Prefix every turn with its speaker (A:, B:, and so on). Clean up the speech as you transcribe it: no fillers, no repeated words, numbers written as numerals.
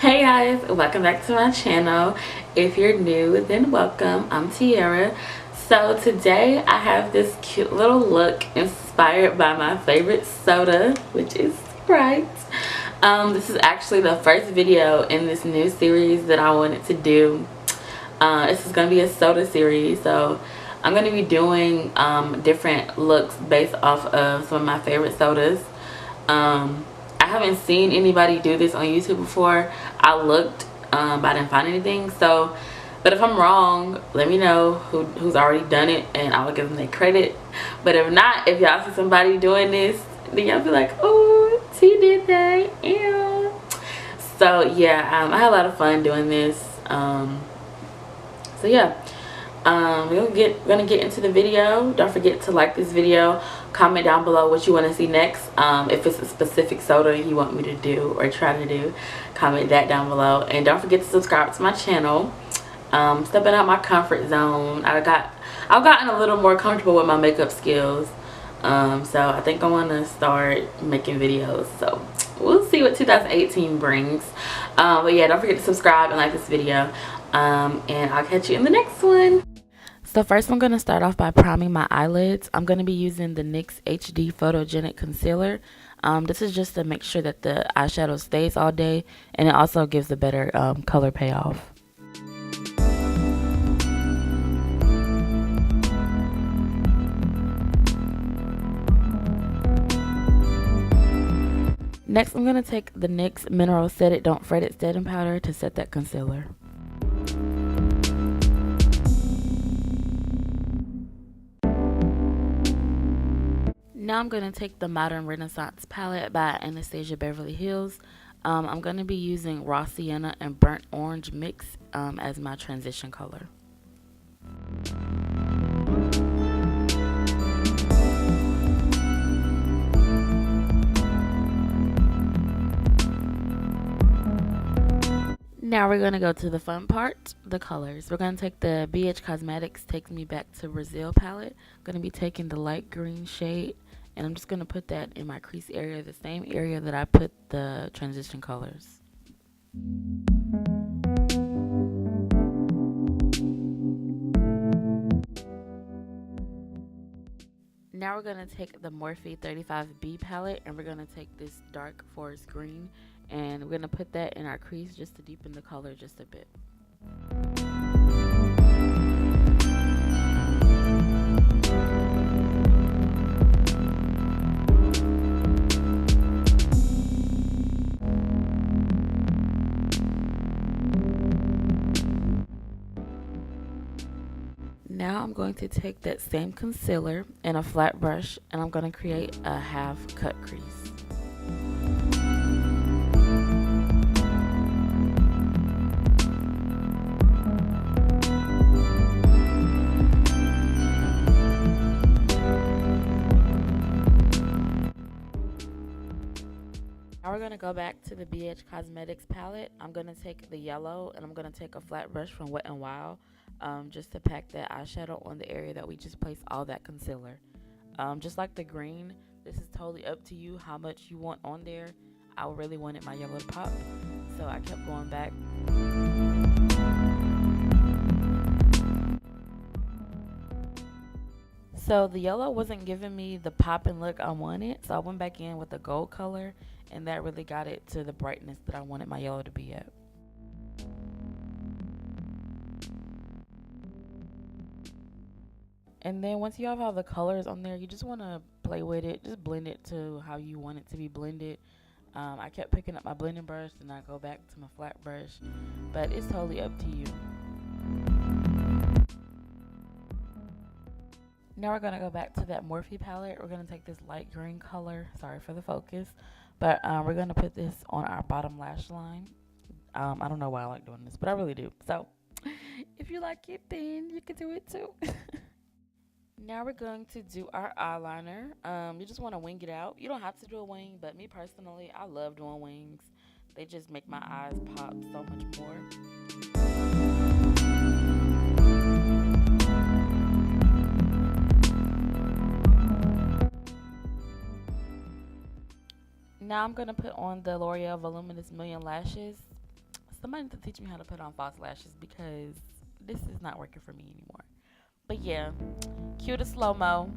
A: Hey guys, welcome back to my channel. If you're new, then welcome. I'm Tiara. So today I have this cute little look inspired by my favorite soda, which is Sprite. This is actually the first video in this new series that I wanted to do. This is going to be a soda series, so I'm going to be doing different looks based off of some of my favorite sodas. I haven't seen anybody do this on YouTube before. I looked, but I didn't find anything. So, but if I'm wrong, let me know who's already done it, and I will give them their credit. But if not, if y'all see somebody doing this, then y'all be like, oh, T did that. Yeah. So yeah, I had a lot of fun doing this. So yeah. We're gonna get into the video. Don't forget to like this video, comment down below what you want to see next. If it's a specific soda you want me to do or try to do, comment that down below, and don't forget to subscribe to my channel. Stepping out my comfort zone, I've gotten a little more comfortable with my makeup skills, so I think I want to start making videos. So we'll see what 2018 brings. But yeah, don't forget to subscribe and like this video, and I'll catch you in the next one. So first I'm going to start off by priming my eyelids. I'm going to be using the NYX HD Photogenic Concealer. This is just to make sure that the eyeshadow stays all day, and it also gives a better color payoff. Next I'm going to take the NYX Mineral Set It Don't Fret It setting powder to set that concealer. Now I'm going to take the Modern Renaissance palette by Anastasia Beverly Hills. I'm going to be using Raw Sienna and Burnt Orange mix as my transition color. Now we're going to go to the fun part, the colors. We're going to take the BH Cosmetics Take Me Back to Brazil palette. I'm going to be taking the light green shade, and I'm just going to put that in my crease area, the same area that I put the transition colors. Now we're going to take the Morphe 35B palette, and we're going to take this dark forest green, and we're going to put that in our crease just to deepen the color just a bit. Now I'm going to take that same concealer and a flat brush, and I'm going to create a half cut crease. Now we're going to go back to the BH Cosmetics palette. I'm going to take the yellow, and I'm going to take a flat brush from Wet n Wild, just to pack that eyeshadow on the area that we just placed all that concealer. Just like the green, this is totally up to you how much you want on there. I really wanted my yellow to pop, so I kept going back. So the yellow wasn't giving me the popping look I wanted, so I went back in with the gold color, and that really got it to the brightness that I wanted my yellow to be at. And then once you have all the colors on there, you just want to play with it. Just blend it to how you want it to be blended. I kept picking up my blending brush, and I go back to my flat brush. But it's totally up to you. Now we're going to go back to that Morphe palette. We're going to take this light green color. Sorry for the focus. But we're going to put this on our bottom lash line. I don't know why I like doing this, but I really do. So if you like it, then you can do it too. Now we're going to do our eyeliner. You just want to wing it out. You don't have to do a wing, but me personally, I love doing wings. They just make my eyes pop so much more. Now I'm going to put on the L'Oreal Voluminous Million Lashes. Somebody needs to teach me how to put on false lashes because this is not working for me anymore. But yeah, cue to slow-mo.